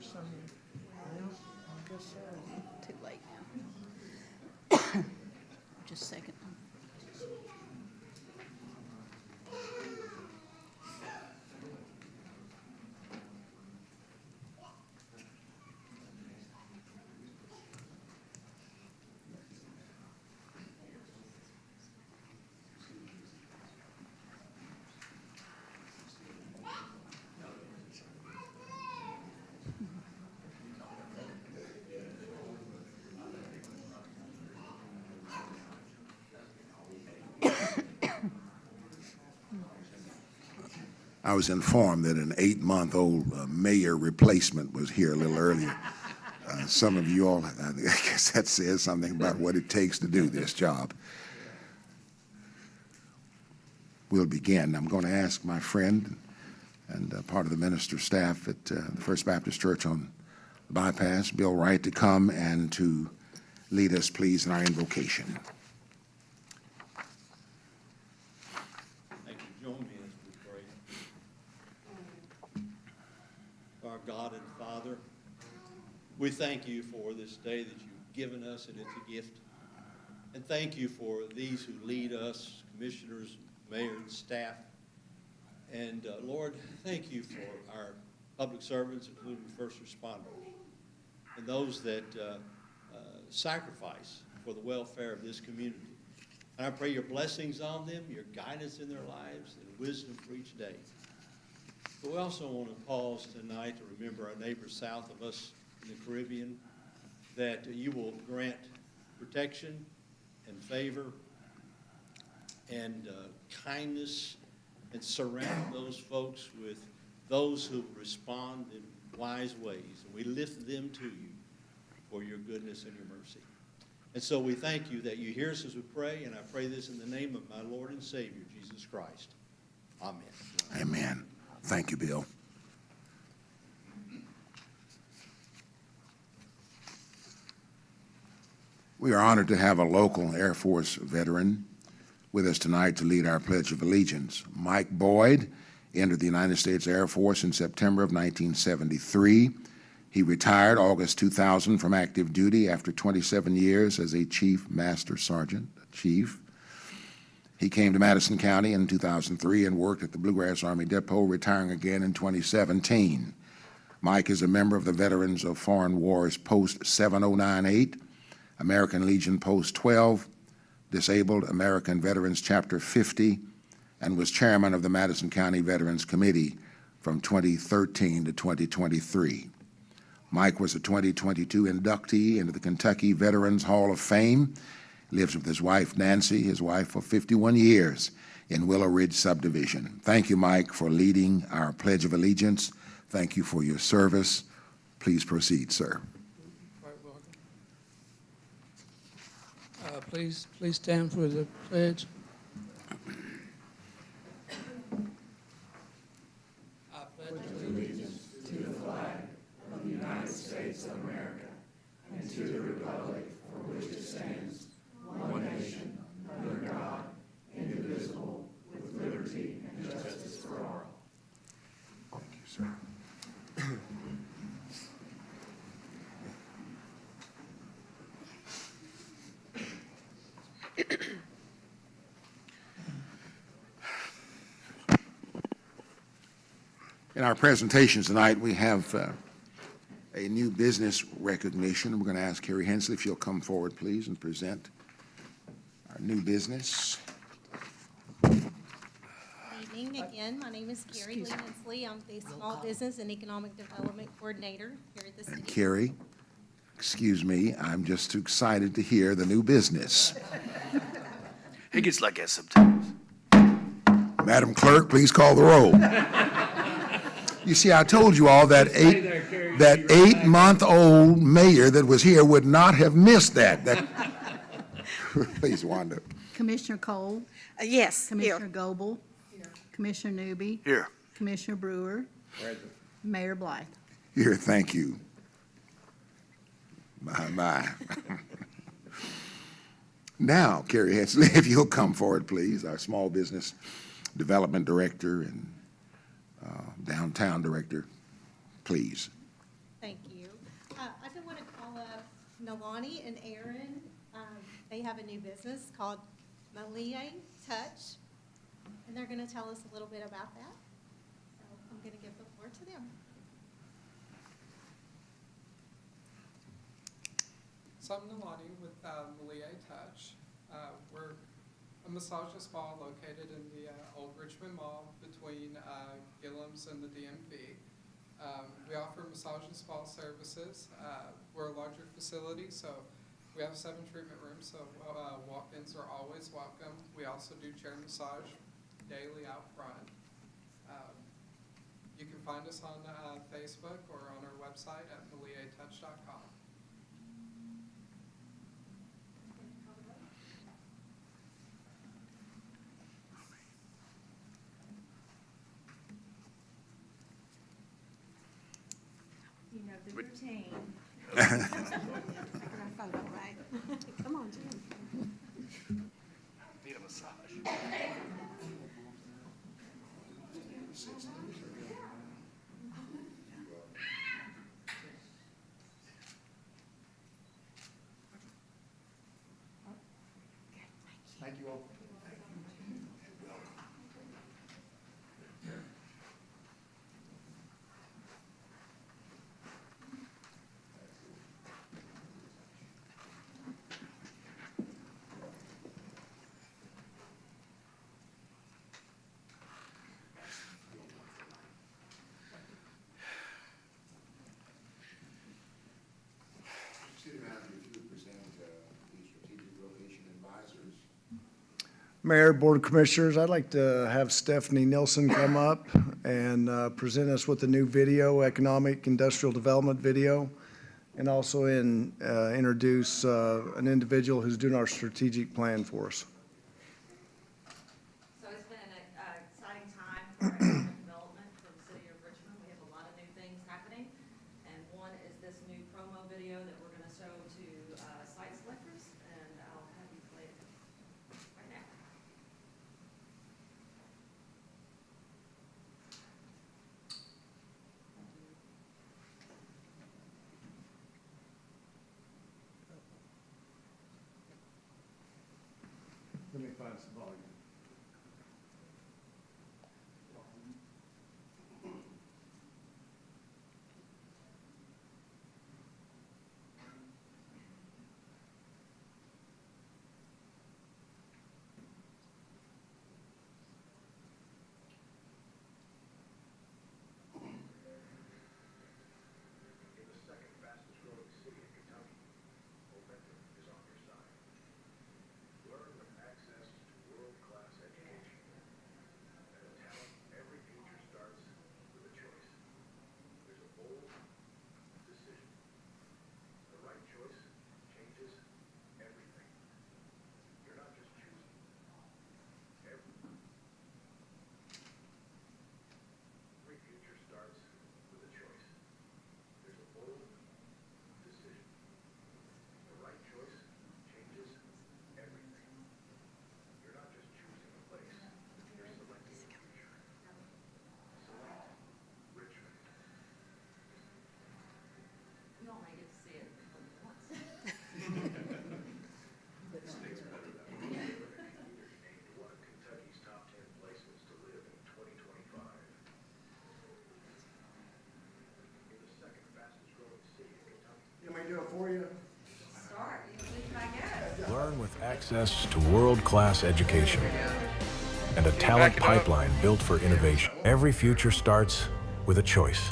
Some, well, I guess so. Too late now. Just a second. I was informed that an 8-month-old mayor replacement was here a little earlier. Some of you all, I guess that says something about what it takes to do this job. We'll begin. I'm going to ask my friend and part of the minister's staff at the First Baptist Church on the Bypass, Bill Wright, to come and to lead us, please, in our invocation. Thank you. Join me as we pray. Our God and Father, we thank you for this day that you've given us, and it's a gift. And thank you for these who lead us, commissioners, mayor, and staff. And Lord, thank you for our public servants, including first responders, and those that sacrifice for the welfare of this community. And I pray your blessings on them, your guidance in their lives, and wisdom for each day. But we also want to pause tonight to remember our neighbors south of us in the Caribbean, that you will grant protection and favor and kindness, and surround those folks with those who respond in wise ways. And we lift them to you for your goodness and your mercy. And so we thank you that you hear us as we pray, and I pray this in the name of my Lord and Savior, Jesus Christ. Amen. Amen. Thank you, Bill. We are honored to have a local Air Force veteran with us tonight to lead our Pledge of Allegiance. Mike Boyd entered the United States Air Force in September of 1973. He retired August 2000 from active duty after 27 years as a Chief Master Sergeant. He came to Madison County in 2003 and worked at the Bluegrass Army Depot, retiring again in 2017. Mike is a member of the Veterans of Foreign Wars Post 7098, American Legion Post 12, Disabled American Veterans Chapter 50, and was chairman of the Madison County Veterans Committee from 2013 to 2023. Mike was a 2022 inductee into the Kentucky Veterans Hall of Fame. Lives with his wife, Nancy, his wife for 51 years in Willow Ridge Subdivision. Thank you, Mike, for leading our Pledge of Allegiance. Thank you for your service. Please proceed, sir. Quite welcome. Please stand for the pledge. I pledge allegiance to the flag of the United States of America and to the republic for which it stands, one nation, under God, indivisible, with liberty and justice for all. Thank you, sir. In our presentations tonight, we have a new business recognition. We're going to ask Carrie Hensley if she'll come forward, please, and present our new business. Good evening again. My name is Carrie Lee Hensley. I'm the Small Business and Economic Development Coordinator here at the city. Carrie, excuse me, I'm just too excited to hear the new business. It gets like that sometimes. Madam Clerk, please call the roll. You see, I told you all that 8-month-old mayor that was here would not have missed that. Please, Wanda. Commissioner Cole, Yes, Commissioner here. Goebel, Commissioner Newby, Here. Commissioner Brewer, Mayor Blythe. Here, thank you. My. Now, Carrie Hensley, if you'll come forward, please, our Small Business Development Director and Downtown Director, please. Thank you. I did want to call up Nalani and Aaron. They have a new business called Malie Touch, and they're going to tell us a little bit about that. So I'm going to give the floor to them. So I'm Nalani with Malie Touch. We're a massage and spa located in the Old Richmond Mall between Gillham's and the DMV. We offer massage and spa services. We're a larger facility, so we have 7 treatment rooms, so walk-ins are always welcome. We also do chair massage daily out front. You can find us on Facebook or on our website at malietouch.com. You know the routine. I found out right. Come on, Jim. Need a massage. Thank you all. City Manager, if you would present the strategic location advisors. Mayor, Board of Commissioners, I'd like to have Stephanie Nilsson come up and present us with a new video, economic industrial development video, and also introduce an individual who's doing our strategic plan for us. So it's been an exciting time for economic development for the city of Richmond. We have a lot of new things happening, and one is this new promo video that we're gonna show to site selectors, and I'll have you play it right now. Let me find some volume. In the second fastest growing city in Kentucky, momentum is on your side. Learn with access to world-class education. And a talent, every future starts with a choice. There's a bold decision. The right choice changes everything. You're not just choosing. Every future starts with a choice. There's a bold decision. The right choice changes everything. You're not just choosing a place, you're selecting a future. Select Richmond. You only get to see it once. States better than we named one of Kentucky's top 10 places to live in 2025. In the second fastest growing city in Kentucky. You want me to do it for you? Start, you can leave, I guess. Learn with access to world-class education and a talent pipeline built for innovation. Every future starts with a choice.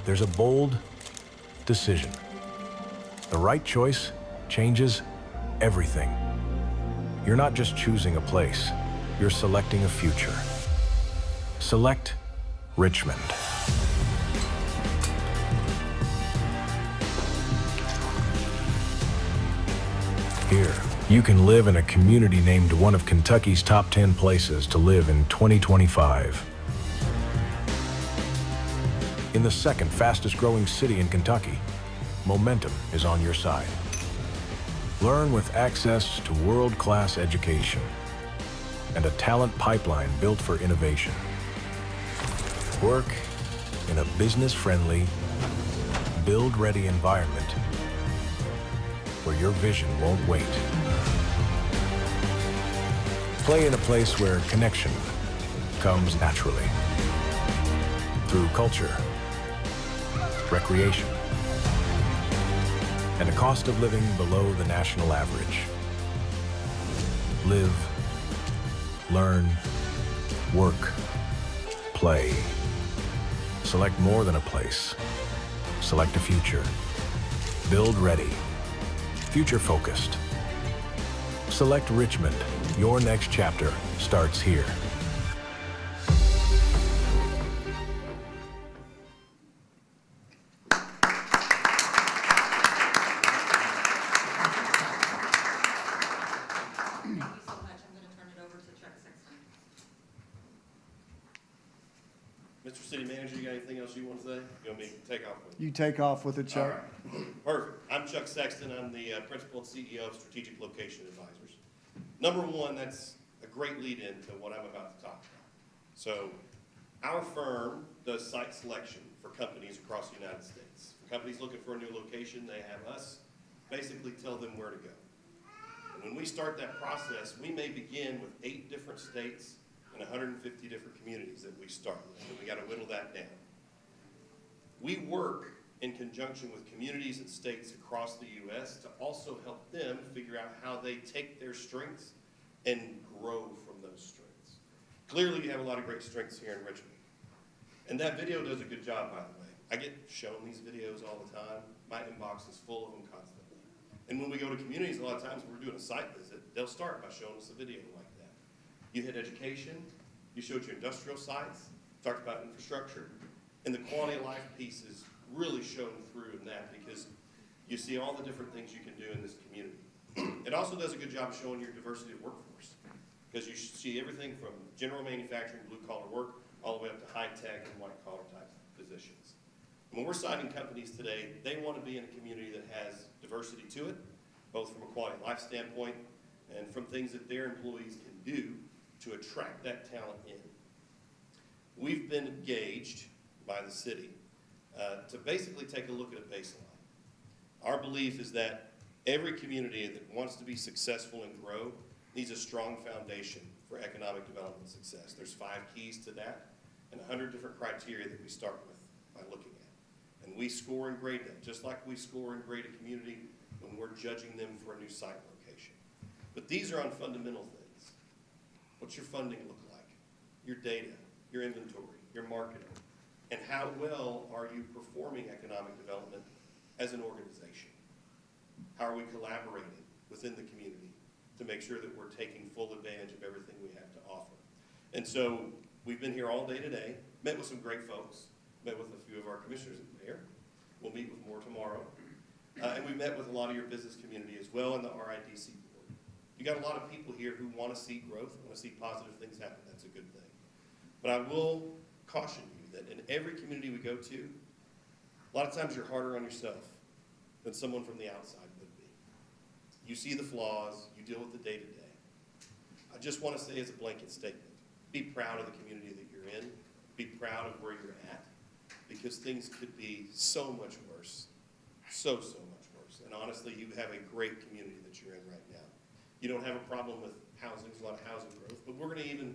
There's a bold decision. The right choice changes everything. You're not just choosing a place, you're selecting a future. Select Richmond. Here, you can live in a community named one of Kentucky's top 10 places to live in 2025. In the second fastest growing city in Kentucky, momentum is on your side. Learn with access to world-class education and a talent pipeline built for innovation. Work in a business-friendly, build-ready environment where your vision won't wait. Play in a place where connection comes naturally through culture, recreation, and a cost of living below the national average. Live, learn, work, play. Select more than a place. Select a future. Build ready. Future focused. Select Richmond. Your next chapter starts here. Thank you so much. I'm going to turn it over to Chuck Sexton. Mr. City Manager, you got anything else you want to say? You want me to take off with you? You take off with it, All Chuck. right. Perfect. I'm Chuck Sexton. I'm the Principal and CEO of Strategic Location Advisors. Number one, that's a great lead in to what I'm about to talk about. So our firm does site selection for companies across the United States. For companies looking for a new location, they have us basically tell them where to go. And when we start that process, we may begin with 8 different states and 150 different communities that we start with, and we got to whittle that down. We work in conjunction with communities and states across the U.S. to also help them figure out how they take their strengths and grow from those strengths. Clearly, you have a lot of great strengths here in Richmond. And that video does a good job, by the way. I get shown these videos all the time. My inbox is full of them constantly. And when we go to communities, a lot of times when we're doing a site visit, they'll start by showing us a video like that. You hit education, you showed your industrial sites, talked about infrastructure, and the quality of life piece is really shown through in that because you see all the different things you can do in this community. It also does a good job showing your diversity of workforce because you see everything from general manufacturing, blue-collar work, all the way up to high-tech and white-collar type positions. When we're signing companies today, they want to be in a community that has diversity to it, both from a quality of life standpoint and from things that their employees can do to attract that talent in. We've been engaged by the city to basically take a look at a baseline. Our belief is that every community that wants to be successful and grow needs a strong foundation for economic development success. There's 5 keys to that and 100 different criteria that we start with by looking at. And we score and grade them, just like we score and grade a community when we're judging them for a new site location. But these are on fundamental things. What's your funding look like? Your data, your inventory, your marketing, and how well are you performing economic development as an organization? How are we collaborating within the community to make sure that we're taking full advantage of everything we have to offer? And so we've been here all day today, met with some great folks, met with a few of our commissioners and mayor. We'll meet with more tomorrow. And we met with a lot of your business community as well and the RIDC board. You got a lot of people here who want to see growth, want to see positive things happen. That's a good thing. But I will caution you that in every community we go to, a lot of times you're harder on yourself than someone from the outside would be. You see the flaws, you deal with the day-to-day. I just want to say as a blanket statement, be proud of the community that you're in, be proud of where you're at, because things could be so much worse, so much worse. And honestly, you have a great community that you're in right now. You don't have a problem with housing, there's a lot of housing growth, but we're going to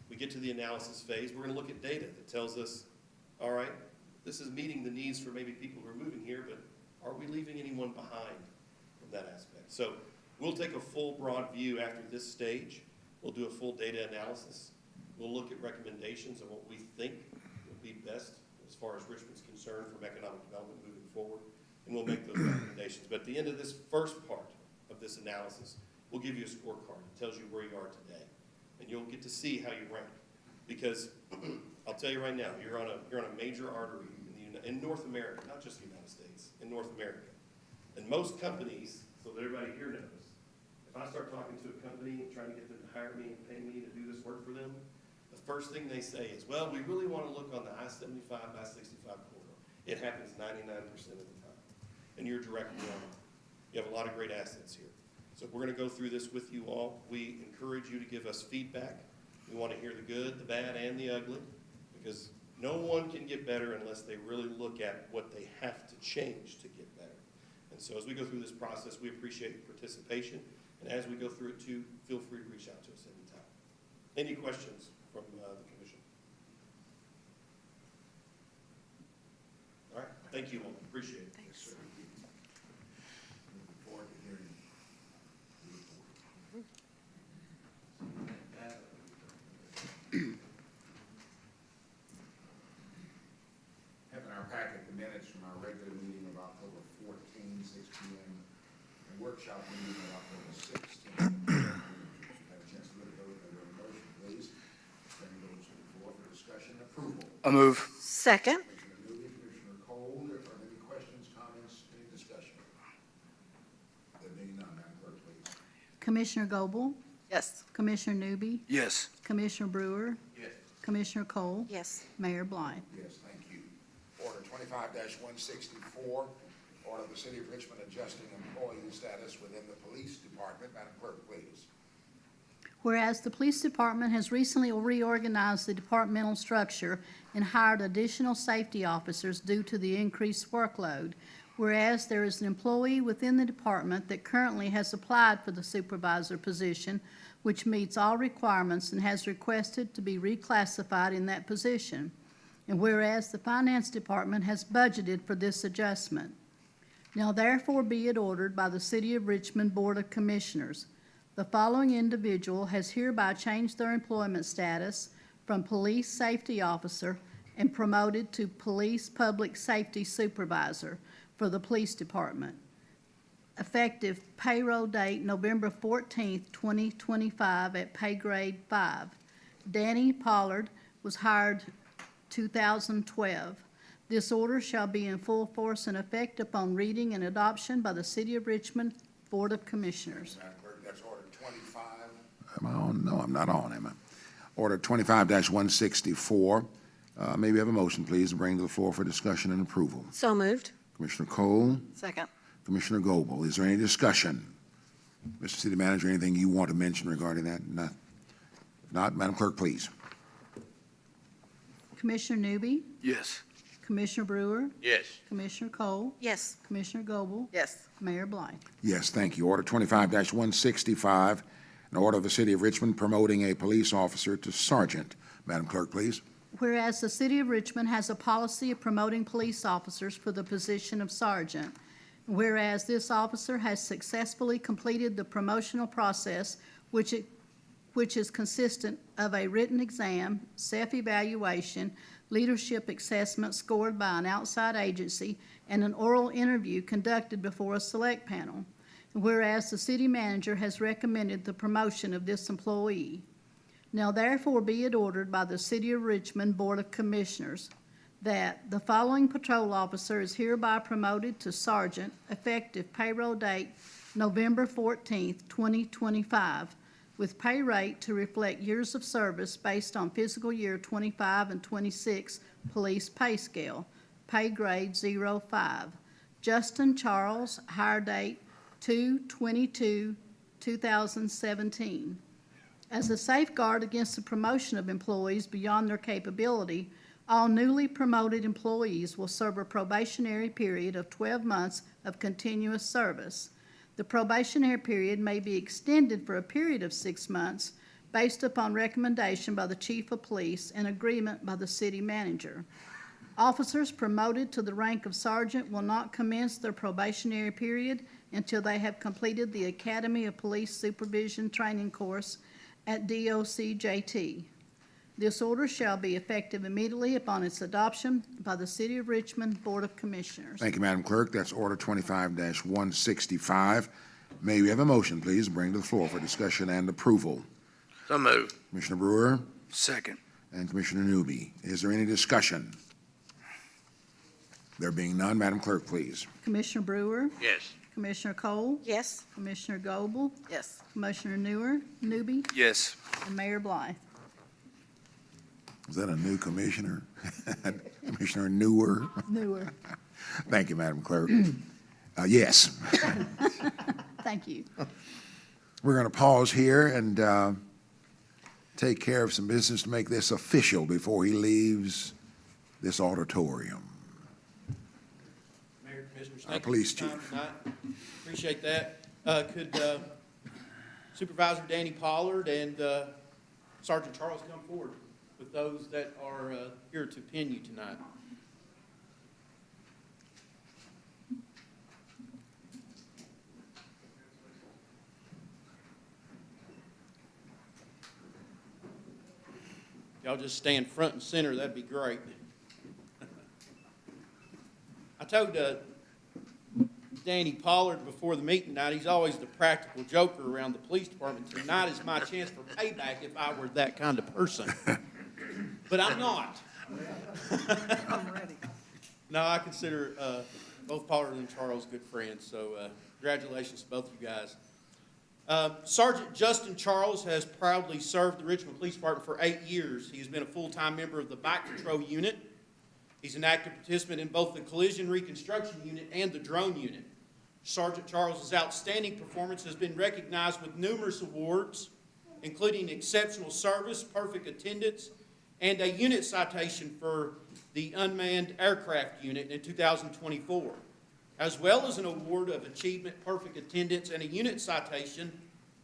we get to the analysis phase, we're going to look at data that tells us, all right, this is meeting the needs for maybe people who are moving here, but are we leaving anyone behind from that aspect? So we'll take a full broad view after this stage. We'll do a full data analysis. We'll look at recommendations of what we think would be best as far as Richmond's concerned from economic development moving forward, and we'll make those recommendations. But at the end of this first part of this analysis, we'll give you a scorecard. It tells you where you are today, and you'll get to see how you rank. Because I'll tell you right now, you're on a major artery in North America, not just the United States, in North America. And most companies, so that everybody here knows, if I start talking to a company and trying to get them to hire me and pay me to do this work for them, the first thing they say is, well, we really want to look on the I-75, I-65 corridor. It happens 99% of the time. And you're directly on it. You have a lot of great assets here. So we're going to go through this with you all. We encourage you to give us feedback. We want to hear the good, the bad, and the ugly, because No one can get better unless they really look at what they have to change to get better. And so as we go through this process, we appreciate your participation. And as we go through it too, feel free to reach out to us anytime. Any questions from the commission? All right, thank you all, appreciate it. Yes, sir. Looking forward to hearing the report. Have in our packet the minutes from our regular meeting of October 14, 6 p.m., and workshop meeting of October 16. Have a chance to look at those. Are there a motion, please? Bring those to the floor for discussion and approval. I move. Second. Commissioner Newby, Commissioner Cole, are there any questions, comments, any discussion? There being none, Madam Clerk, please. Commissioner Goble, Yes. Commissioner Newby, Yes. Commissioner Brewer, Yes. Commissioner Cole, Yes. Mayor Blythe. Yes, thank you. Order 25-164, order of the City of Richmond adjusting employee status within the police department. Madam Clerk, please. Whereas the police department has recently reorganized the departmental structure and hired additional safety officers due to the increased workload. Whereas there is an employee within the department that currently has applied for the supervisor position, which meets all requirements and has requested to be reclassified in that position. And whereas the finance department has budgeted for this adjustment. Now therefore be it ordered by the City of Richmond Board of Commissioners, the following individual has hereby changed their employment status from police safety officer and promoted to police public safety supervisor for the police department. Effective payroll date November 14th, 2025 at pay grade 5. Danny Pollard was hired 2012. This order shall be in full force and effect upon reading and adoption by the City of Richmond Board of Commissioners. Madam Clerk, that's order 25. Am I on? No, I'm not on, am I? Order 25-164. May we have a motion, please, to bring to the floor for discussion and approval? So moved. Commissioner Cole, Second. Commissioner Goble, is there any discussion? Mr. City Manager, anything you want to mention regarding that? Not, if not, Madam Clerk, please. Commissioner Newby, Yes. Commissioner Brewer, Yes. Commissioner Cole, Yes. Commissioner Goble, Yes. Mayor Blythe. Yes, thank you. Order 25-165, an order of the City of Richmond promoting a police officer to sergeant. Madam Clerk, please. Whereas the City of Richmond has a policy of promoting police officers for the position of sergeant. Whereas this officer has successfully completed the promotional process, which is consistent of a written exam, self-evaluation, leadership assessment scored by an outside agency, and an oral interview conducted before a select panel. Whereas the city manager has recommended the promotion of this employee. Now therefore be it ordered by the City of Richmond Board of Commissioners that the following patrol officer is hereby promoted to sergeant effective payroll date November 14th, 2025, with pay rate to reflect years of service based on fiscal year 25 and 26 police pay scale, pay grade 05. Justin Charles, hire date 2/22/2017. As a safeguard against the promotion of employees beyond their capability, all newly promoted employees will serve a probationary period of 12 months of continuous service. The probationary period may be extended for a period of 6 months based upon recommendation by the Chief of Police and agreement by the city manager. Officers promoted to the rank of sergeant will not commence their probationary period until they have completed the Academy of Police Supervision Training Course at DOCJT. This order shall be effective immediately upon its adoption by the City of Richmond Board of Commissioners. Thank you, Madam Clerk. That's Order 25-165. May we have a motion, please, to bring to the floor for discussion and approval? So moved. Commissioner Brewer Second. and Commissioner Newby. Is there any discussion? There being none, Madam Clerk, please. Commissioner Brewer, Yes. Commissioner Cole, Yes. Commissioner Goble, Yes. Commissioner Newby, Yes. and Mayor Blythe. Is that a new commissioner? Commissioner Newer? Newer. Thank you, Madam Clerk. Yes. Thank you. We're going to pause here and take care of some business to make this official before he leaves this auditorium. Mayor, Commissioners, Our thank you police for your time chief. tonight. Appreciate that. Could Supervisor Danny Pollard and Sergeant Charles come forward with those that are here to pin you tonight? Y'all just stand front and center, that'd be great. I told Danny Pollard before the meeting tonight, he's always the practical joker around the police department. Tonight is my chance for payback if I were that kind of person. But I'm not. I'm ready. No, I consider both Pollard and Charles good friends, so congratulations to both you guys. Sergeant Justin Charles has proudly served the Richmond Police Department for 8 years. He has been a full-time member of the Bike Patrol Unit. He's an active participant in both the Collision Reconstruction Unit and the Drone Unit. Sergeant Charles's outstanding performance has been recognized with numerous awards, including exceptional service, perfect attendance, and a unit citation for the Unmanned Aircraft Unit in 2024, as well as an award of achievement, perfect attendance, and a unit citation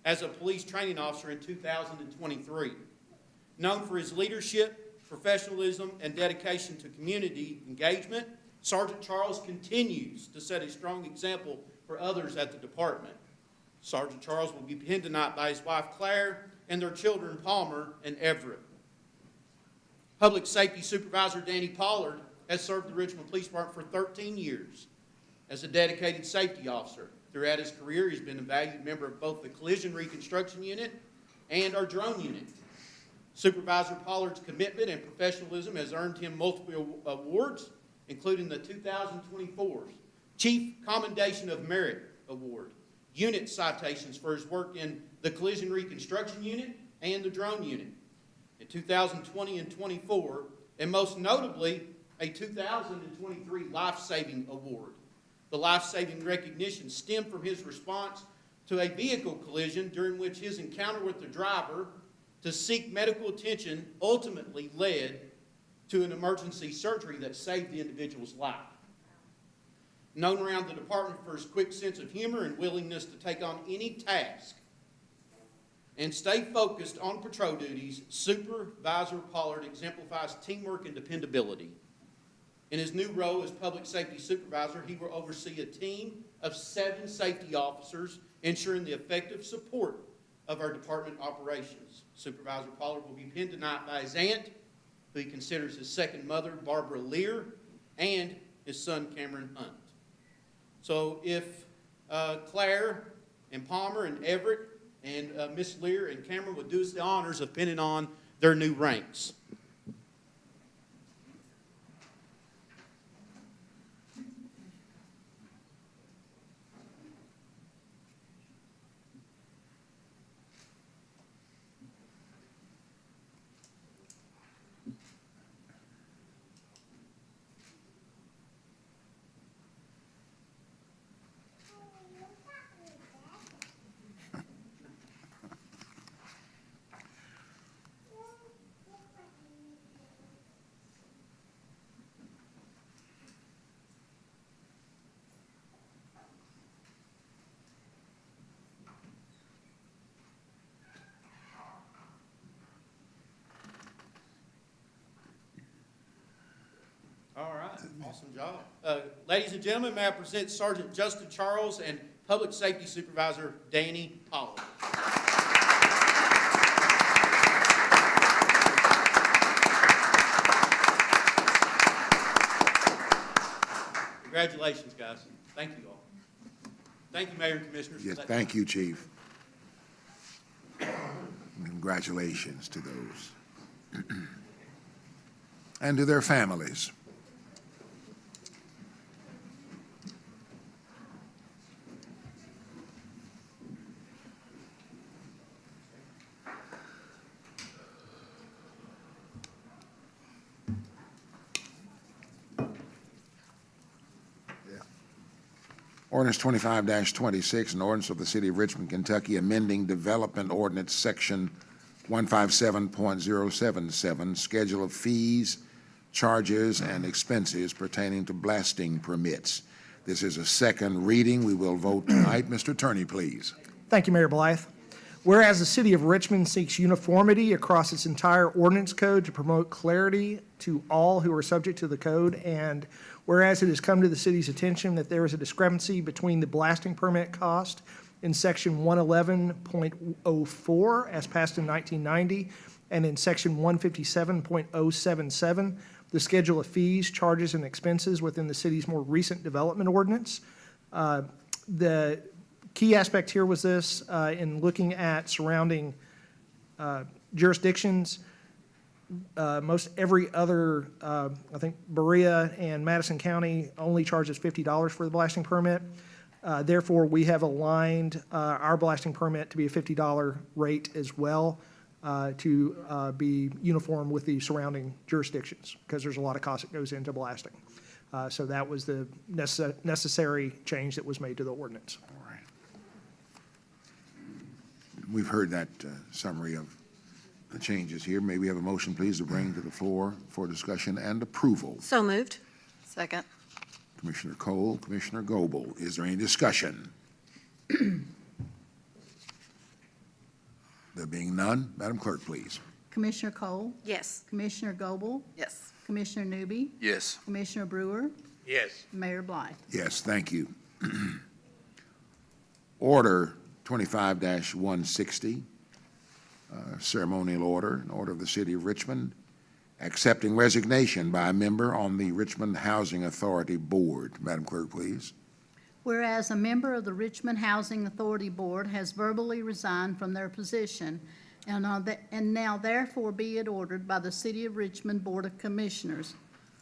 as a police training officer in 2023. Known for his leadership, professionalism, and dedication to community engagement, Sergeant Charles continues to set a strong example for others at the department. Sergeant Charles will be pinned tonight by his wife Claire and their children Palmer and Everett. Public Safety Supervisor Danny Pollard has served the Richmond Police Department for 13 years as a dedicated safety officer. Throughout his career, he's been a valued member of both the Collision Reconstruction Unit and our Drone Unit. Supervisor Pollard's commitment and professionalism has earned him multiple awards, including the 2024 Chief Commendation of Merit Award, unit citations for his work in the Collision Reconstruction Unit and the Drone Unit in 2020 and 24, and most notably, a 2023 Life-Saving Award. The life-saving recognition stemmed from his response to a vehicle collision during which his encounter with the driver to seek medical attention ultimately led to an emergency surgery that saved the individual's life. Known around the department for his quick sense of humor and willingness to take on any task and stay focused on patrol duties, Supervisor Pollard exemplifies teamwork and dependability. In his new role as Public Safety Supervisor, he will oversee a team of 7 safety officers, ensuring the effective support of our department operations. Supervisor Pollard will be pinned tonight by his aunt, who he considers his second mother, Barbara Lear, and his son, Cameron Hunt. So if Claire and Palmer and Everett and Miss Lear and Cameron would do us the honors of pinning on their new ranks. All right, awesome job. Ladies and gentlemen, may I present Sergeant Justin Charles and Public Safety Supervisor Danny Pollard. Congratulations, guys. Thank you all. Thank you, Mayor and Commissioners. Yes, thank you, Chief. Congratulations to those. And to their families. Ordinance 25-26, an ordinance of the City of Richmond, Kentucky, amending Development Ordinance Section 157.077, Schedule of Fees charges and expenses pertaining to blasting permits. This is a second reading. We will vote tonight. Mr. Attorney, please. Thank you, Mayor Blythe. Whereas the City of Richmond seeks uniformity across its entire ordinance code to promote clarity to all who are subject to the code, and whereas it has come to the city's attention that there is a discrepancy between the blasting permit cost in Section 111.04, as passed in 1990, and in Section 157.077, the schedule of fees, charges, and expenses within the city's more recent development ordinance. The key aspect here was this, in looking at surrounding jurisdictions, most every other, I think Berea and Madison County only charges $50 for the blasting permit. Therefore, we have aligned our blasting permit to be a $50 rate as well, to be uniform with the surrounding jurisdictions, because there's a lot of cost that goes into blasting. So that was the necessary change that was made to the ordinance. All right. We've heard that summary of the changes here. May we have a motion, please, to bring to the floor for discussion and approval? So moved. Second. Commissioner Cole, Commissioner Goble. Is there any discussion? There being none, Madam Clerk, please. Commissioner Cole? Yes. Commissioner Goble? Yes. Commissioner Newby? Yes. Commissioner Brewer? Yes. Mayor Blythe? Yes, thank you. Order 25-160, ceremonial order, an order of the City of Richmond, accepting resignation by a member on the Richmond Housing Authority Board. Madam Clerk, please. Whereas a member of the Richmond Housing Authority Board has verbally resigned from their position, and now therefore be it ordered by the City of Richmond Board of Commissioners.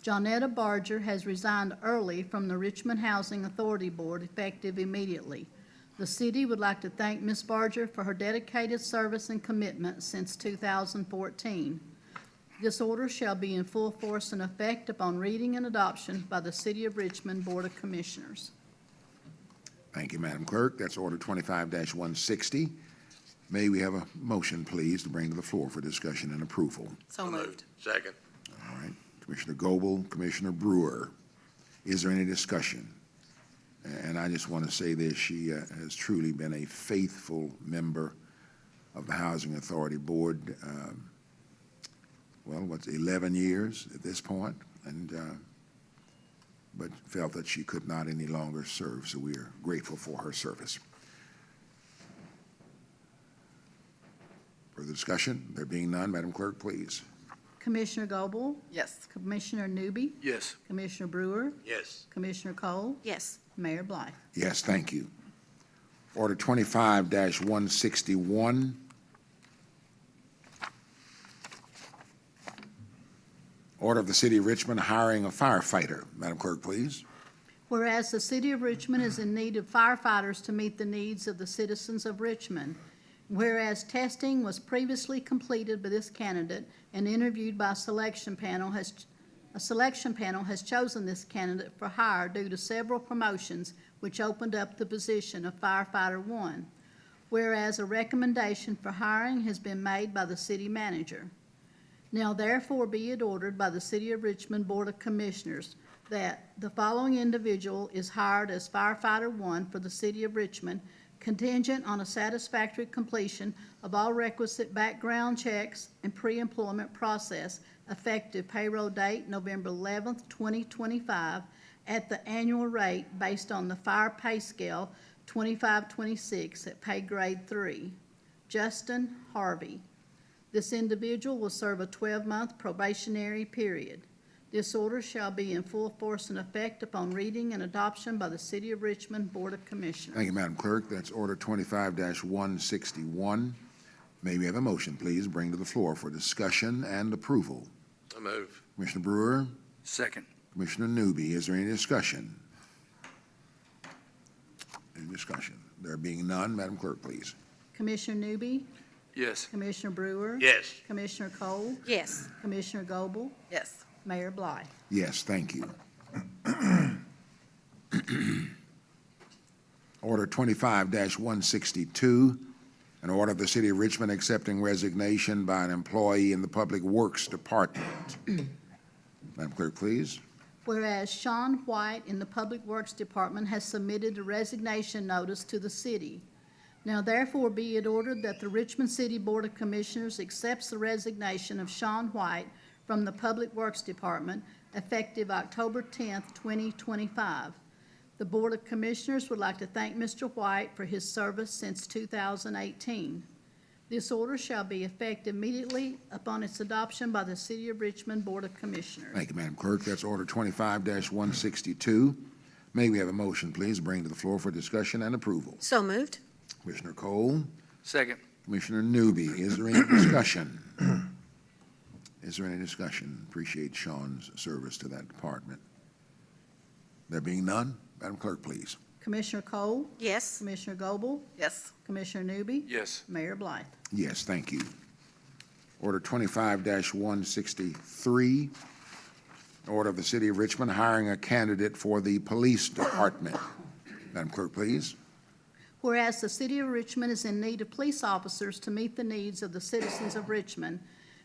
Johnetta Barger has resigned early from the Richmond Housing Authority Board, effective immediately. The city would like to thank Ms. Barger for her dedicated service and commitment since 2014. This order shall be in full force and effect upon reading and adoption by the City of Richmond Board of Commissioners. Thank you, Madam Clerk. That's Order 25-160. May we have a motion, please, to bring to the floor for discussion and approval? So moved. Second. All right. Commissioner Goble, Commissioner Brewer. Is there any discussion? And I just want to say this, she has truly been a faithful member of the Housing Authority Board, 11 years at this point, and but felt that she could not any longer serve, so we are grateful for her service. Further discussion? There being none, Madam Clerk, please. Commissioner Goble? Yes. Commissioner Newby? Yes. Commissioner Brewer? Yes. Commissioner Cole? Yes. Mayor Blythe? Yes, thank you. Order 25-161. Order of the City of Richmond hiring a firefighter. Madam Clerk, please. Whereas the City of Richmond is in need of firefighters to meet the needs of the citizens of Richmond. Whereas testing was previously completed by this candidate and interviewed by a selection panel has chosen this candidate for hire due to several promotions which opened up the position of firefighter 1. Whereas a recommendation for hiring has been made by the city manager. Now therefore be it ordered by the City of Richmond Board of Commissioners that the following individual is hired as firefighter 1 for the City of Richmond, contingent on a satisfactory completion of all requisite background checks and pre-employment process, effective payroll date November 11th, 2025, at the annual rate based on the fire pay scale 2526 at pay grade 3. Justin Harvey. This individual will serve a 12-month probationary period. This order shall be in full force and effect upon reading and adoption by the City of Richmond Board of Commissioners. Thank you, Madam Clerk. That's Order 25-161. May we have a motion, please, bring to the floor for discussion and approval? So move. Commissioner Brewer, Second. Commissioner Newby, is there any discussion? Any discussion? There being none, Madam Clerk, please. Commissioner Newby? Yes. Commissioner Brewer? Yes. Commissioner Cole? Yes. Commissioner Goble? Yes. Mayor Blythe? Yes, thank you. Order 25-162, an order of the City of Richmond accepting resignation by an employee in the Public Works Department. Madam Clerk, please. Whereas Sean White in the Public Works Department has submitted a resignation notice to the city. Now therefore be it ordered that the Richmond City Board of Commissioners accepts the resignation of Sean White from the Public Works Department effective October 10th, 2025. The Board of Commissioners would like to thank Mr. White for his service since 2018. This order shall be effective immediately upon its adoption by the City of Richmond Board of Commissioners. Thank you, Madam Clerk. That's Order 25-162. May we have a motion, please, to bring to the floor for discussion and approval? So moved. Commissioner Cole, Second. Commissioner Newby, is there any discussion? Is there any discussion? Appreciate Sean's service to that department. There being none, Madam Clerk, please. Commissioner Cole, Yes. Commissioner Goble, Yes. Commissioner Newby, Yes. Mayor Blythe. Yes, thank you. Order 25-163, order of the City of Richmond hiring a candidate for the Police Department. Madam Clerk, please. Whereas the City of Richmond is in need of police officers to meet the needs of the citizens of Richmond,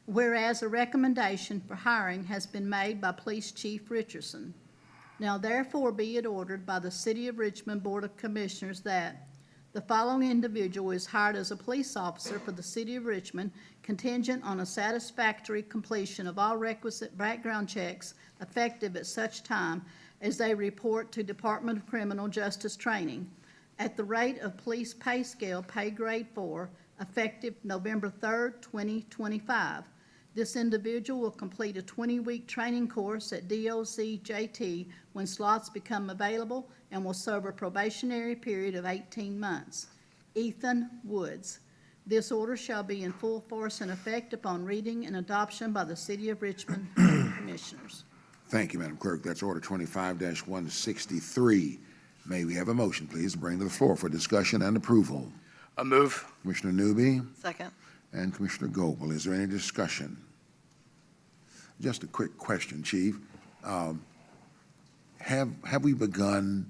whereas a recommendation for hiring has been made by Police Chief Richardson. Now therefore be it ordered by the City of Richmond Board of Commissioners that the following individual is hired as a police officer for the City of Richmond contingent on a satisfactory completion of all requisite background checks effective at such time as they report to Department of Criminal Justice Training at the rate of Police Pay Scale Pay Grade 4 effective November 3rd, 2025. This individual will complete a 20-week training course at DOC-JT when slots become available and will serve a probationary period of 18 months. Ethan Woods. This order shall be in full force and effect upon reading and adoption by the City of Richmond Commissioners. Thank you, Madam Clerk. That's Order 25-163. May we have a motion, please, to bring to the floor for discussion and approval? I move. Commissioner Newby Second. and Commissioner Goble. Is there any discussion? Just a quick question, Chief. Have we begun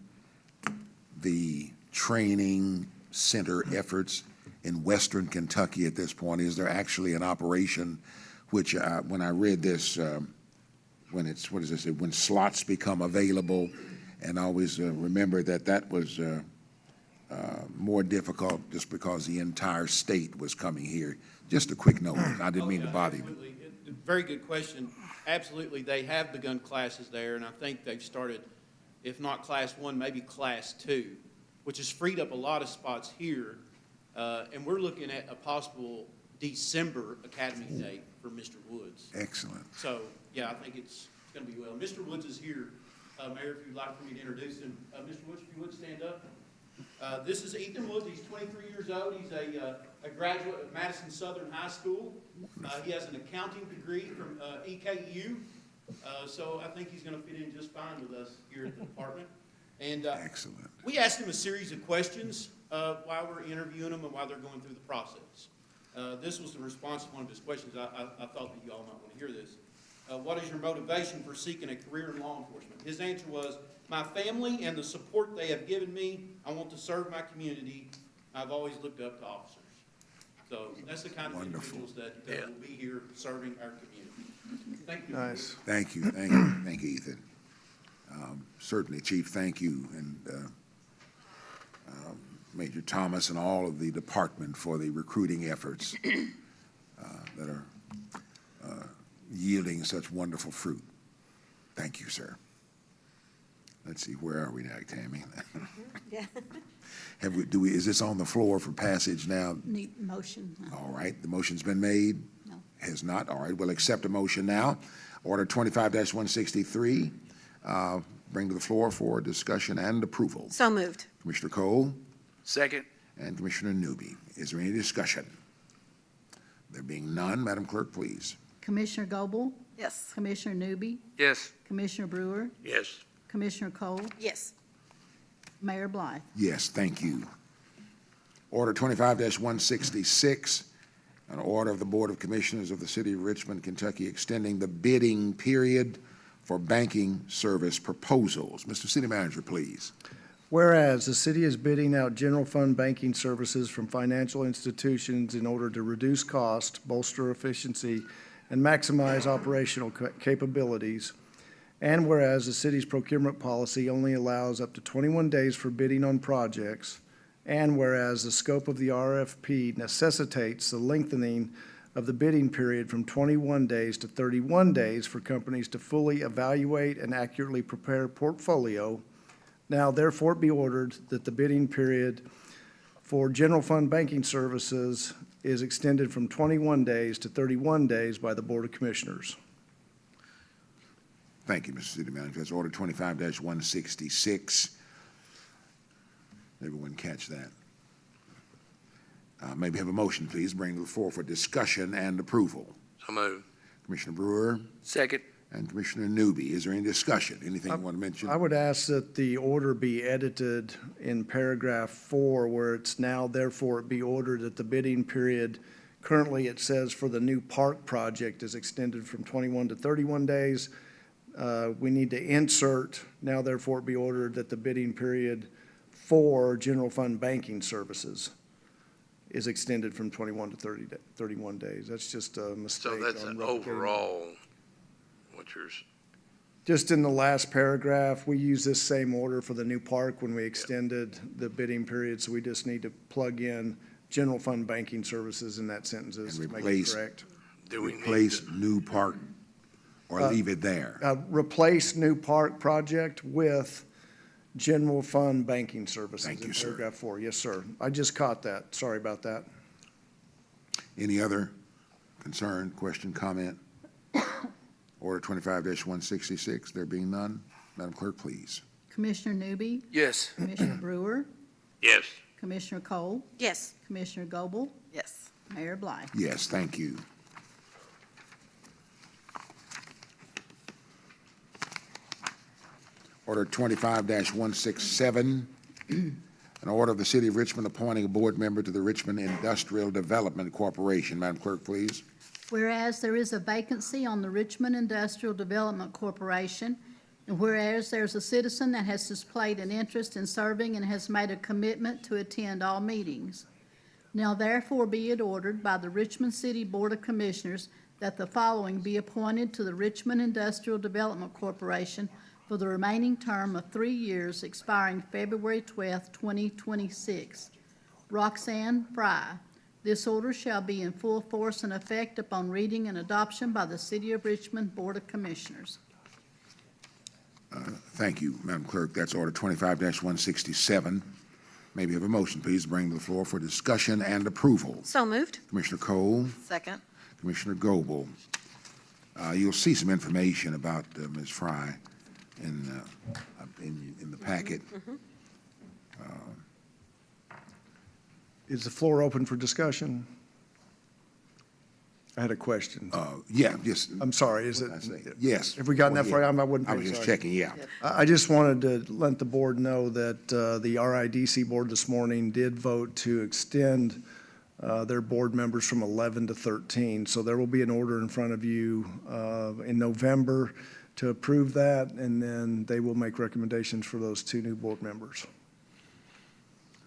the training center efforts in western Kentucky at this point? Is there actually an operation which, when I read this, when it's, what does it say, when slots become available, and I always remember that was more difficult just because the entire state was coming here. Just a quick note. I didn't mean to bother you. Absolutely. Very good question. Absolutely, they have begun classes there, and I think they've started, if not Class 1, maybe Class 2, which has freed up a lot of spots here. And we're looking at a possible December academy date for Mr. Woods. Excellent. So, yeah, I think it's going to be well. Mr. Woods is here. Mayor, if you'd like for me to introduce him. Mr. Woods, if you would stand up. This is Ethan Woods. He's 23 years old. He's a graduate of Madison Southern High School. He has an accounting degree from EKU. So I think he's going to fit in just fine with us here at the department. And Excellent. we asked him a series of questions while we're interviewing them and while they're going through the process. This was the response to one of his questions. I thought that you all might want to hear this. What is your motivation for seeking a career in law enforcement? His answer was, my family and the support they have given me. I want to serve my community. I've always looked up to officers. So that's the kind of Wonderful. individuals that will be here serving our community. Thank you. Nice. Thank you, thank you, thank you, Ethan. Certainly, Chief, thank you, and Major Thomas and all of the department for the recruiting efforts that are yielding such wonderful fruit. Thank you, sir. Let's see, where are we now, Tammy? Yeah. Is this on the floor for passage now? Need motion? All right, the motion's been made? No. Has not, all right, we'll accept a motion now. Order 25-163, bring to the floor for discussion and approval. So moved. Commissioner Cole Second. and Commissioner Newby. Is there any discussion? There being none, Madam Clerk, please. Commissioner Goble, Yes. Commissioner Newby, Yes. Commissioner Brewer, Yes. Commissioner Cole, Yes. Mayor Blythe. Yes, thank you. Order 25-166, an order of the Board of Commissioners of the City of Richmond, Kentucky, extending the bidding period for banking service proposals. Mr. City Manager, please. Whereas the city is bidding out general fund banking services from financial institutions in order to reduce cost, bolster efficiency, and maximize operational capabilities. And whereas the city's procurement policy only allows up to 21 days for bidding on projects, and whereas the scope of the RFP necessitates the lengthening of the bidding period from 21 days to 31 days for companies to fully evaluate and accurately prepare portfolio, now therefore be ordered that the bidding period for general fund banking services is extended from 21 days to 31 days by the Board of Commissioners. Thank you, Mr. City Manager. That's Order 25-166. Everyone catch that? May we have a motion, please, bring to the floor for discussion and approval? So moved. Commissioner Brewer Second. and Commissioner Newby. Is there any discussion? Anything you want to mention? I would ask that the order be edited in paragraph 4, where it's now therefore it be ordered that the bidding period, currently it says for the new park project, is extended from 21 to 31 days. We need to insert, now therefore it be ordered that the bidding period for general fund banking services is extended from 21 to 31 days. That's just a mistake. So that's on an replicating. overall, what you're, Just in the last paragraph, we use this same order for the new park when we extended the bidding period, so we just need to plug in general fund banking services in that sentences And to make it replace- correct. do we need Replace to, new park or leave it there? Replace new park project with general fund banking services. Thank you, in sir. Paragraph 4, yes, sir. I just caught that. Sorry about that. Any other concern, question, comment? Order 25-166, there being none, Madam Clerk, please. Commissioner Newby, yes. Commissioner Brewer, Yes. Commissioner Cole, Yes. Commissioner Goble, Yes. Mayor Bly. Yes, thank you. Order 25-167, an order of the City of Richmond appointing a board member to the Richmond Industrial Development Corporation. Madam Clerk, please. Whereas there is a vacancy on the Richmond Industrial Development Corporation, and whereas there's a citizen that has displayed an interest in serving and has made a commitment to attend all meetings. Now therefore be it ordered by the Richmond City Board of Commissioners that the following be appointed to the Richmond Industrial Development Corporation for the remaining term of 3 years expiring February 12th, 2026. Roxanne Fry. This order shall be in full force and effect upon reading and adoption by the City of Richmond Board of Commissioners. Thank you, Madam Clerk. That's Order 25-167. May we have a motion, please, to bring to the floor for discussion and approval? So moved. Commissioner Cole, Second. Commissioner Goble. You'll see some information about Ms. Fry in the packet. Is the floor open for discussion? I had a question. Yeah, yes. I'm sorry, is it? What did I say? Yes. Have we gotten that Yeah. far? I wasn't I paying was just attention. checking, yeah. I just wanted to let the board know that the RIDC board this morning did vote to extend their board members from 11 to 13. So there will be an order in front of you in November to approve that, and then they will make recommendations for those 2 new board members.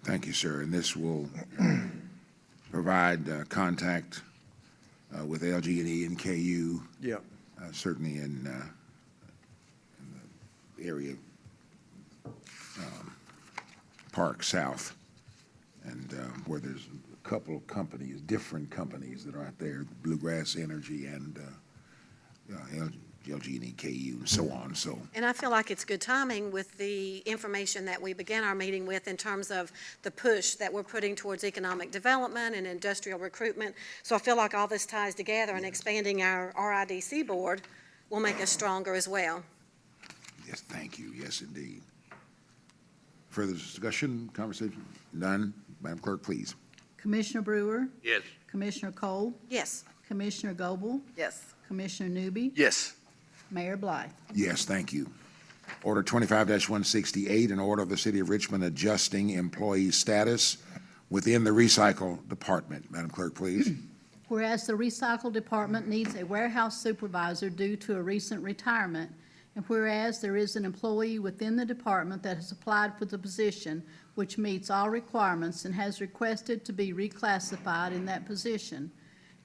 Thank you, sir. And this will provide contact with LG&E and KU, Yeah. certainly in the area, Park South, and where there's a couple of companies, different companies that are out there, Bluegrass Energy and LG&E, KU, and so on, so. And I feel like it's good timing with the information that we began our meeting with in terms of the push that we're putting towards economic development and industrial recruitment. So I feel like all this ties together, and expanding our RIDC board will make us stronger as well. Yes, thank you. Yes, indeed. Further discussion, conversation? None. Madam Clerk, please. Commissioner Brewer, Yes. Commissioner Cole, Yes. Commissioner Goble, Yes. Commissioner Newby, Yes. Mayor Bly. Yes, thank you. Order 25-168, an order of the City of Richmond adjusting employee status within the recycle department. Madam Clerk, please. Whereas the recycle department needs a warehouse supervisor due to a recent retirement, and whereas there is an employee within the department that has applied for the position, which meets all requirements and has requested to be reclassified in that position,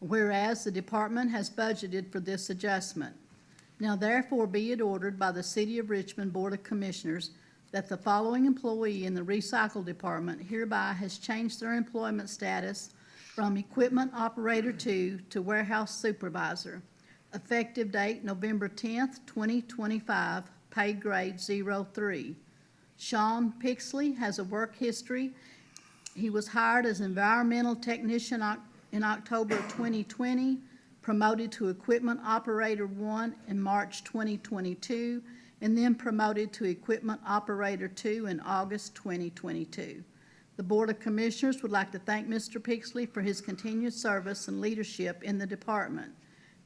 whereas the department has budgeted for this adjustment. Now therefore be it ordered by the City of Richmond Board of Commissioners that the following employee in the recycle department hereby has changed their employment status from equipment operator 2 to warehouse supervisor. Effective date November 10th, 2025, pay grade 03. Sean Pixley has a work history. He was hired as environmental technician in October of 2020, promoted to equipment operator 1 in March 2022, and then promoted to equipment operator 2 in August 2022. The Board of Commissioners would like to thank Mr. Pixley for his continued service and leadership in the department.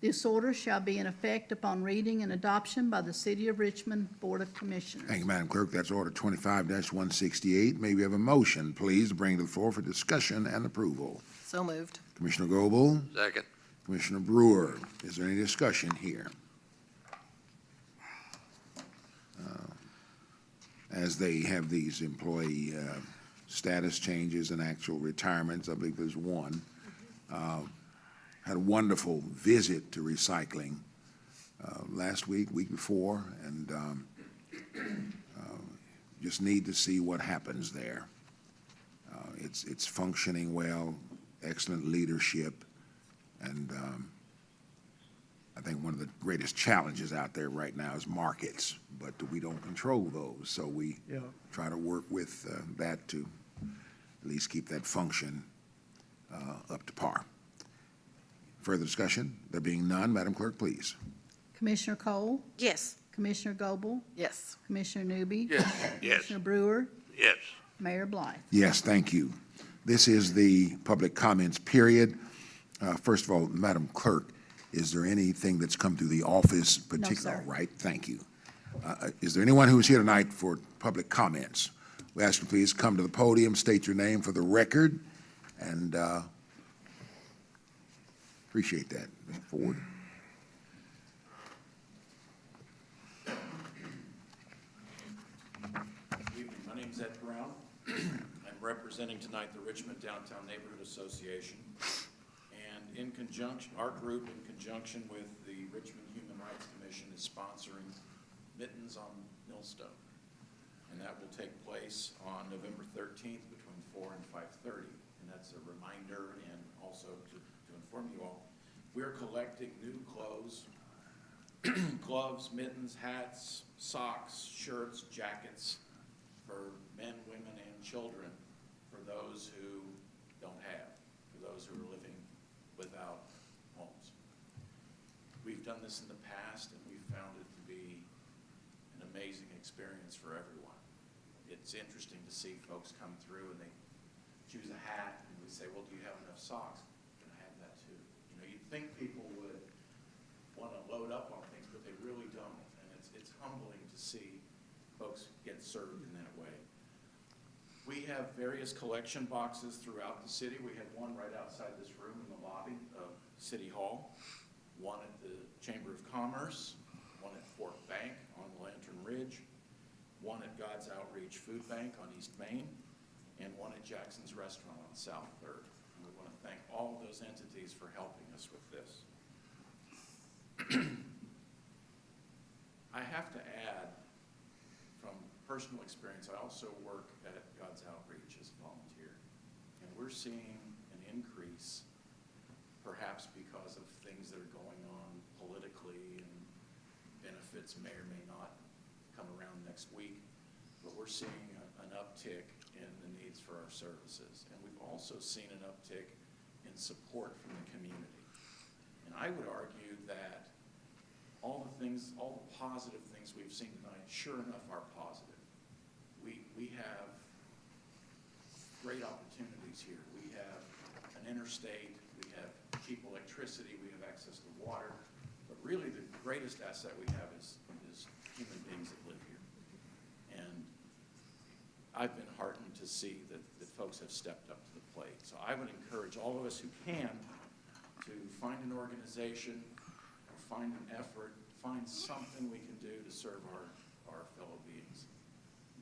This order shall be in effect upon reading and adoption by the City of Richmond Board of Commissioners. Thank you, Madam Clerk. That's Order 25-168. May we have a motion, please, to bring to the floor for discussion and approval? So moved. Commissioner Goble? Second. Commissioner Brewer? Is there any discussion here? As they have these employee status changes and actual retirements, I believe there's one. Had a wonderful visit to recycling last week before, and just need to see what happens there. It's functioning well, excellent leadership, and I think one of the greatest challenges out there right now is markets, but we don't control those, so we try to work with that to at least keep that function up to par. Further discussion? There being none, Madam Clerk, please. Commissioner Cole? Yes. Commissioner Goble? Yes. Commissioner Newby? Yes. Commissioner Brewer? Yes. Mayor Blythe? Yes, thank you. This is the public comments period. First of all, Madam Clerk, is there anything that's come through the office particular? sir. Right, thank you. Is there anyone who's here tonight for public comments? We ask you please come to the podium, state your name for the record, and appreciate that. Mr. Ford. Good evening. My name's Ed Brown. I'm representing tonight the Richmond Downtown Neighborhood Association. And in conjunction, our group, in conjunction with the Richmond Human Rights Commission, is sponsoring Mittens on Millstone. And that will take place on November 13th between 4 and 5:30. And that's a reminder and also to inform you all, we're collecting new clothes, gloves, mittens, hats, socks, shirts, jackets for men, women, and children for those who don't have, for those who are living without homes. We've done this in the past, and we've found it to be an amazing experience for everyone. It's interesting to see folks come through and they choose a hat, and we say, well, do you have enough socks? Can I have that too? You know, you'd think people would want to load up on things, but they really don't. And it's humbling to see folks get served in that way. We have various collection boxes throughout the city. We have one right outside this room in the lobby of City Hall, one at the Chamber of Commerce, one at Fort Bank on Lantern Ridge, one at God's Outreach Food Bank on East Main, and one at Jackson's Restaurant on South 3rd. And we want to thank all of those entities for helping us with this. I have to add, from personal experience, I also work at God's Outreach as a volunteer. And we're seeing an increase, perhaps because of things that are going on politically, and benefits may or may not come around next week. But we're seeing an uptick in the needs for our services. And we've also seen an uptick in support from the community. And I would argue that all the positive things we've seen tonight, sure enough, are positive. We have great opportunities here. We have an interstate, we have cheap electricity, we have access to water, but really the greatest asset we have is human beings that live here. And I've been heartened to see that folks have stepped up to the plate. So I would encourage all of us who can to find an organization, or find an effort, find something we can do to serve our fellow beings.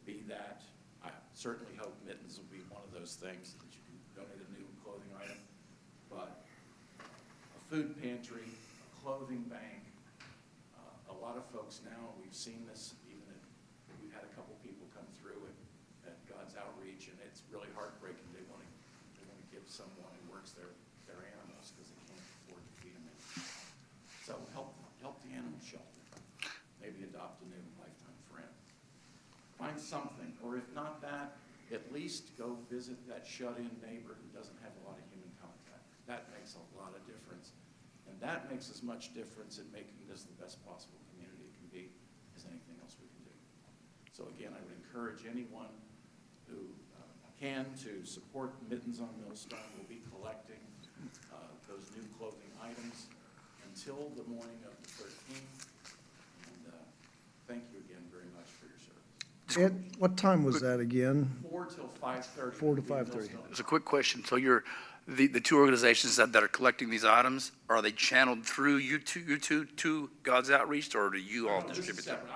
Be that, I certainly hope mittens will be one of those things that you can donate a new clothing item, but food pantry, a clothing bank. A lot of folks now, we've seen this, even if we've had a couple people come through at God's Outreach, and it's really heartbreaking. They want to give someone who works their animals because they can't afford to feed them. So help the animal shelter. Maybe adopt a new lifetime friend. Find something, or if not that, at least go visit that shut-in neighbor who doesn't have a lot of human contact. That makes a lot of difference. And that makes as much difference in making this the best possible community it can be as anything else we can do. So again, I would encourage anyone who can to support Mittens on Millstone. We'll be collecting those new clothing items until the morning of the 13th. And thank you again very much for your service. Ed, what time was that again? 4 till 5:30. 4 to 5:30. There's a quick question. So the two organizations that are collecting these items, are they channeled through you two to God's Outreach, or do you all No, this is distribute them?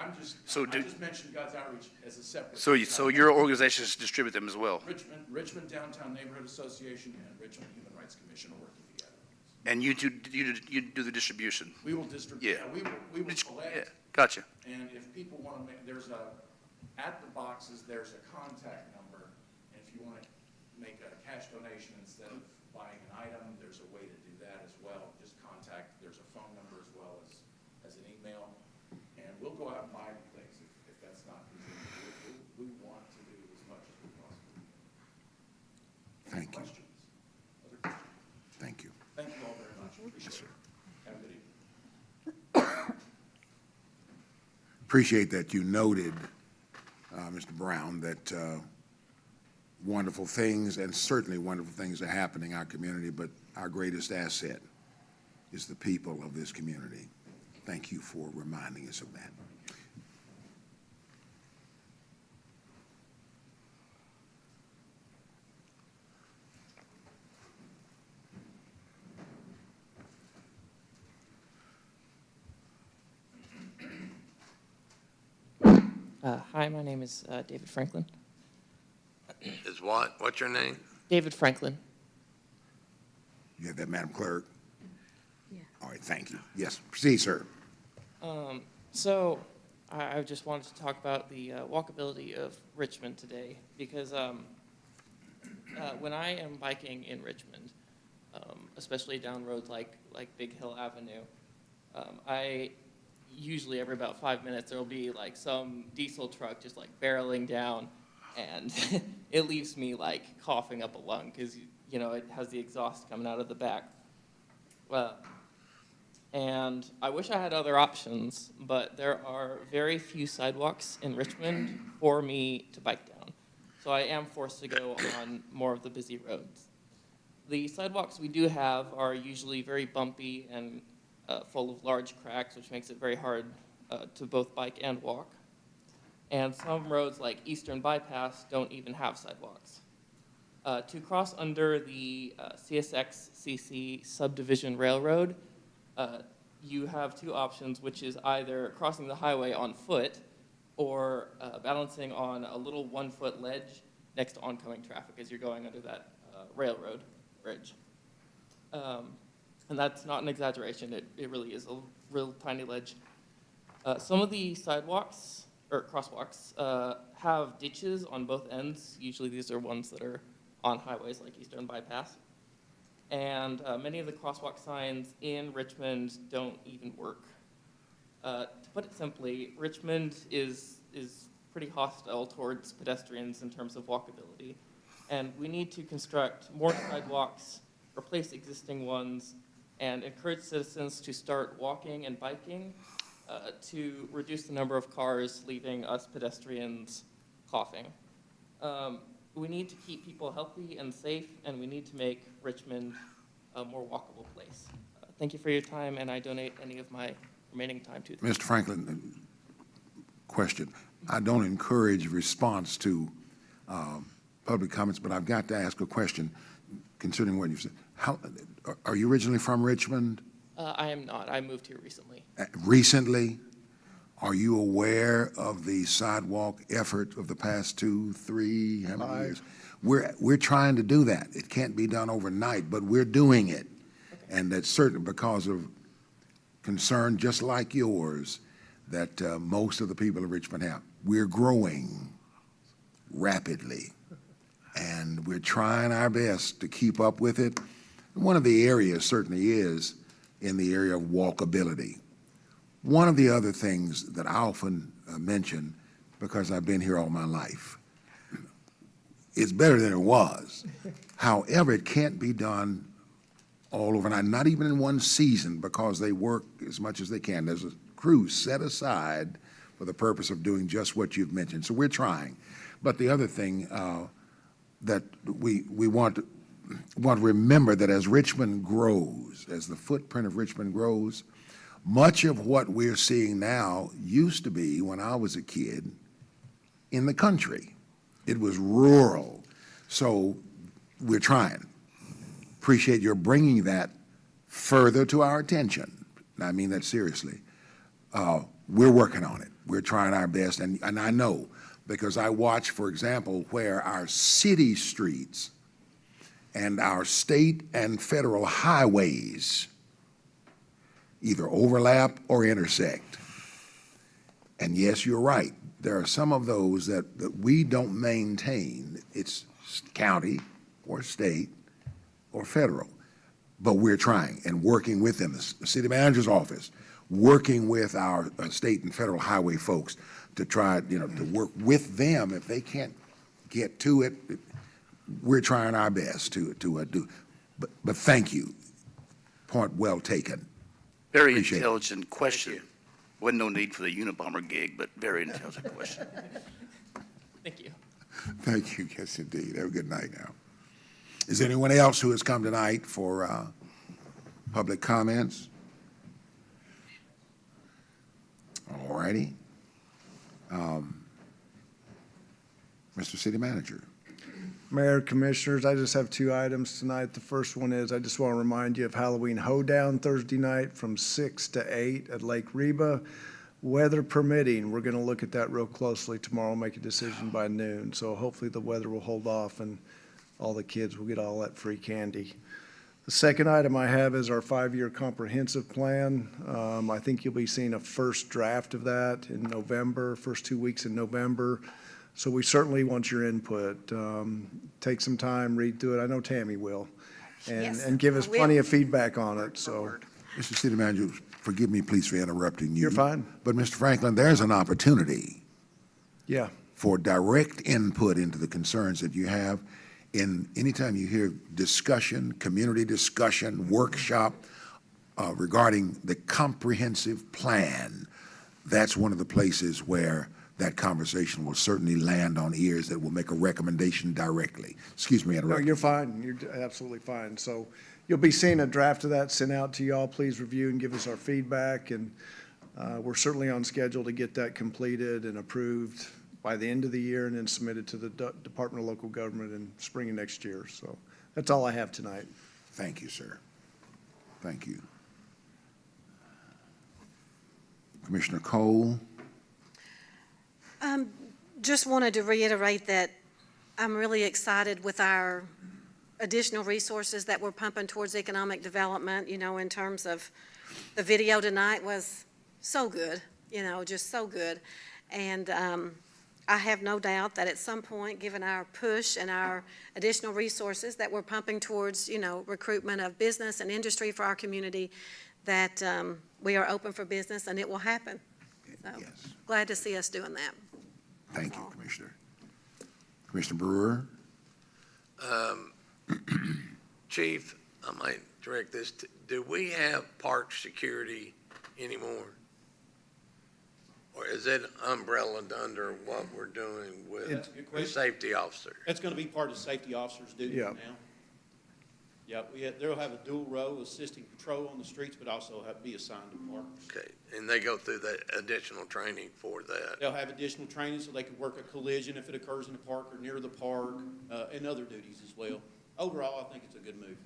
separate. I just mentioned God's Outreach as a separate. So your organizations distribute them as well? Richmond Downtown Neighborhood Association and Richmond Human Rights Commission are working together. And you do the distribution? We will distribute, Yeah. we will Yeah, collect. gotcha. And if people want to make, at the boxes, there's a contact number. And if you want to make a cash donation instead of buying an item, there's a way to do that as well. Just contact, there's a phone number as well as an email. And we'll go out and buy the things if that's not convenient. We want to do as much as we possibly can. Thank you. Questions? Other questions? Thank you. Thank you all very much. Appreciate it. Have a good evening. Appreciate that you noted, Mr. Brown, that wonderful things, and certainly wonderful things are happening in our community, but our greatest asset is the people of this community. Thank you for reminding us of that. Hi, my name is David Franklin. Is what? What's your name? David Franklin. You have that, Madam Clerk? Yeah. All right, thank you. Yes, proceed, sir. So I just wanted to talk about the walkability of Richmond today because when I am biking in Richmond, especially down roads like Big Hill Avenue, I usually every about 5 minutes there'll be like some diesel truck just like barreling down, and it leaves me like coughing up a lung because it has the exhaust coming out of the back. And I wish I had other options, but there are very few sidewalks in Richmond for me to bike down. So I am forced to go on more of the busy roads. The sidewalks we do have are usually very bumpy and full of large cracks, which makes it very hard to both bike and walk. And some roads like Eastern Bypass don't even have sidewalks. To cross under the CSX-CC subdivision railroad, you have two options, which is either crossing the highway on foot or balancing on a little 1-foot ledge next to oncoming traffic as you're going under that railroad bridge. And that's not an exaggeration. It really is a real tiny ledge. Some of the sidewalks or crosswalks have ditches on both ends. Usually these are ones that are on highways like Eastern Bypass. And many of the crosswalk signs in Richmond don't even work. To put it simply, Richmond is pretty hostile towards pedestrians in terms of walkability. And we need to construct more sidewalks, replace existing ones, and encourage citizens to start walking and biking to reduce the number of cars leaving us pedestrians coughing. We need to keep people healthy and safe, and we need to make Richmond a more walkable place. Thank you for your time, and I donate any of my remaining time to Mr. Franklin, question. I don't encourage response to public comments, but I've got to ask a question concerning what you've said. Are you originally from Richmond? I am not. I moved here recently. Recently? Are you aware of the sidewalk effort of the past 2, 3, how many years? We're trying to do that. It can't be done overnight, but we're doing it. And that's certainly because of concern just like yours that most of the people of Richmond have. We're growing rapidly, and we're trying our best to keep up with it. One of the areas certainly is in the area of walkability. One of the other things that I often mention, because I've been here all my life, it's better than it was. However, it can't be done all overnight, not even in one season, because they work as much as they can. There's a crew set aside for the purpose of doing just what you've mentioned. So we're trying. But the other thing that we want to remember that as Richmond grows, as the footprint of Richmond grows, much of what we're seeing now used to be, when I was a kid, in the country. It was rural. So we're trying. Appreciate your bringing that further to our attention. I mean that seriously. We're working on it. We're trying our best. And I know, because I watch, for example, where our city streets and our state and federal highways either overlap or intersect. And yes, you're right. There are some of those that we don't maintain. It's county or state or federal. But we're trying and working with them, the city manager's office, working with our state and federal highway folks to try, to work with them. If they can't get to it, we're trying our best to do. But thank you. Point well taken. Very Appreciate it. intelligent question. Wasn't no need for the Unabomber gig, but very intelligent question. Thank you. Thank you. Yes, indeed. Have a good night now. Is there anyone else who has come tonight for public comments? All righty. Mr. City Manager. Mayor, Commissioners, I just have 2 items tonight. The first one is I just want to remind you of Halloween Hoedown Thursday night from 6 to 8 at Lake Reba. Weather permitting, we're going to look at that real closely tomorrow, make a decision by noon. So hopefully the weather will hold off and all the kids will get all that free candy. The second item I have is our 5-year comprehensive plan. I think you'll be seeing a first draft of that in November, first 2 weeks in November. So we certainly want your input. Take some time, read through it. I know Tammy will. Yes, And give us I will. plenty of feedback on it, so. Mr. City Manager, forgive me, please, for interrupting you. You're fine. But, Mr. Franklin, there's an opportunity Yeah, for direct input into the concerns that you have. Anytime you hear discussion, community discussion, workshop regarding the comprehensive plan, that's one of the places where that conversation will certainly land on ears that will make a recommendation directly. Excuse me, no, interrupting. you're fine. You're absolutely fine. So you'll be seeing a draft of that sent out to y'all. Please review and give us our feedback. And we're certainly on schedule to get that completed and approved by the end of the year and then submitted to the Department of Local Government in spring of next year. So that's all I have tonight. Thank you, sir. Thank you. Commissioner Cole. Just wanted to reiterate that I'm really excited with our additional resources that we're pumping towards economic development, in terms of the video tonight was so good, just so good. And I have no doubt that at some point, given our push and our additional resources that we're pumping towards, recruitment of business and industry for our community, that we are open for business and it will happen. So Yes. glad to see us doing that. Thank you, Commissioner. Commissioner Brewer. Chief, I might direct this, do we have park security anymore? Or is it umbrellaed under what we're doing with That's a good the question. safety officer? That's going to be part of safety officers' duty Yeah. now. Yeah, they'll have a dual role, assisting patrol on the streets, but also be assigned to parks. Okay, and they go through that additional training for that? They'll have additional training so they can work a collision if it occurs in the park or near the park, and other duties as well. Overall, I think it's a good move.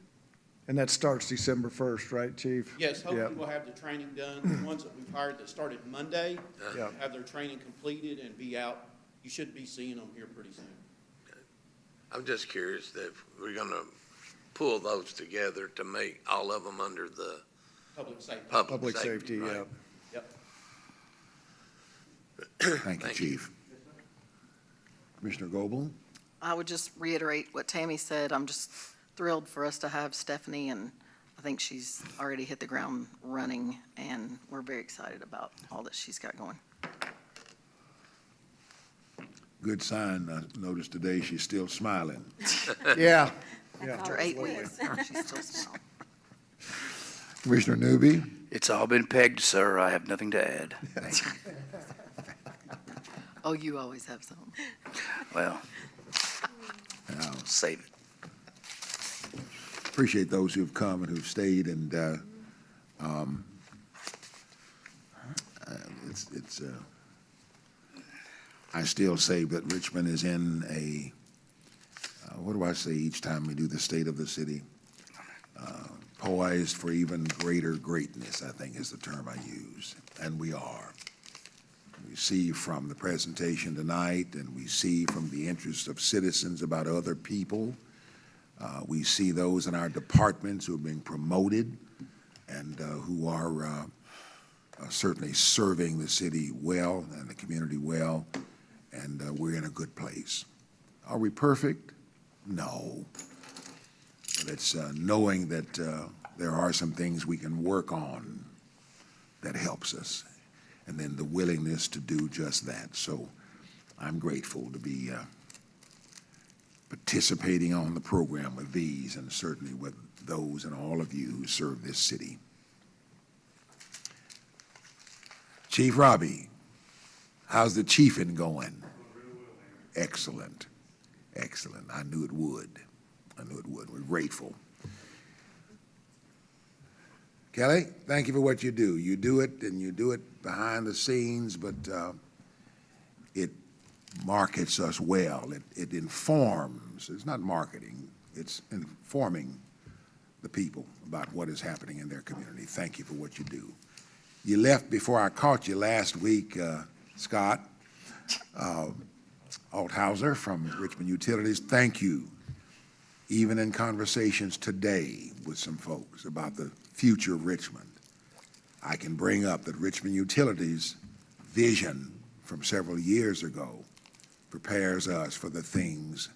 And that starts December 1st, right, Chief? Yes, hopefully Yep. we'll have the training done. The ones that we've hired that started Monday, Yep. have their training completed and be out. You should be seeing them here pretty soon. I'm just curious that if we're gonna pull those together to make all of them under the Public safety. public safety, yeah. right? Yep. Thank you, Chief. Commissioner Goble? I would just reiterate what Tammy said. I'm just thrilled for us to have Stephanie, and I think she's already hit the ground running, and we're very excited about all that she's got going. Good sign. I noticed today she's still smiling. Yeah. After 8 weeks, she's still smiling. Commissioner Newby? It's all been pegged, sir. I have nothing to add. Thank you. Oh, you always have some. Well, I'll save it. Appreciate those who've come and who've stayed, and I still say that Richmond is in a, what do I say each time we do the state of the city? Poised for even greater greatness, I think is the term I use, and we are. We see from the presentation tonight, and we see from the interest of citizens about other people. We see those in our departments who are being promoted and who are certainly serving the city well and the community well, and we're in a good place. Are we perfect? No. But it's knowing that there are some things we can work on that helps us, and then the willingness to do just that. So I'm grateful to be participating on the program with these, and certainly with those and all of you who serve this city. Chief Robbie, how's the chiefing going? Excellent. Excellent. I knew it would. I knew it would. We're grateful. Kelly, thank you for what you do. You do it, and you do it behind the scenes, but it markets us well. It informs. It's not marketing. It's informing the people about what is happening in their community. Thank you for what you do. You left before I caught you last week, Scott Althauser from Richmond Utilities. Thank you. Even in conversations today with some folks about the future of Richmond, I can bring up that Richmond Utilities' vision from several years ago prepares us for the things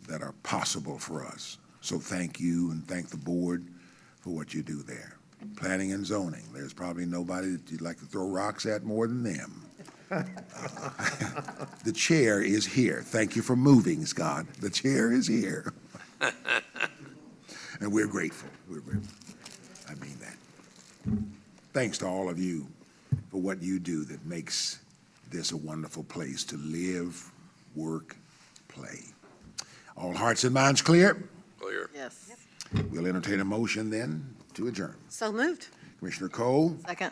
that are possible for us. So thank you, and thank the board for what you do there. Planning and zoning, there's probably nobody that you'd like to throw rocks at more than them. The chair is here. Thank you for moving, Scott. The chair is here. And we're grateful. We're grateful. I mean that. Thanks to all of you for what you do that makes this a wonderful place to live, work, play. All hearts and minds clear? Clear. Yes. We'll entertain a motion then to adjourn. So moved. Commissioner Cole, Second.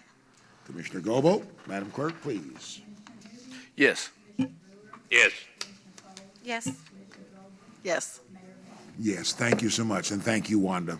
Commissioner Gobo, Madam Clerk, please. Yes. Yes. Yes. Yes. Yes, thank you so much, and thank you, Wanda.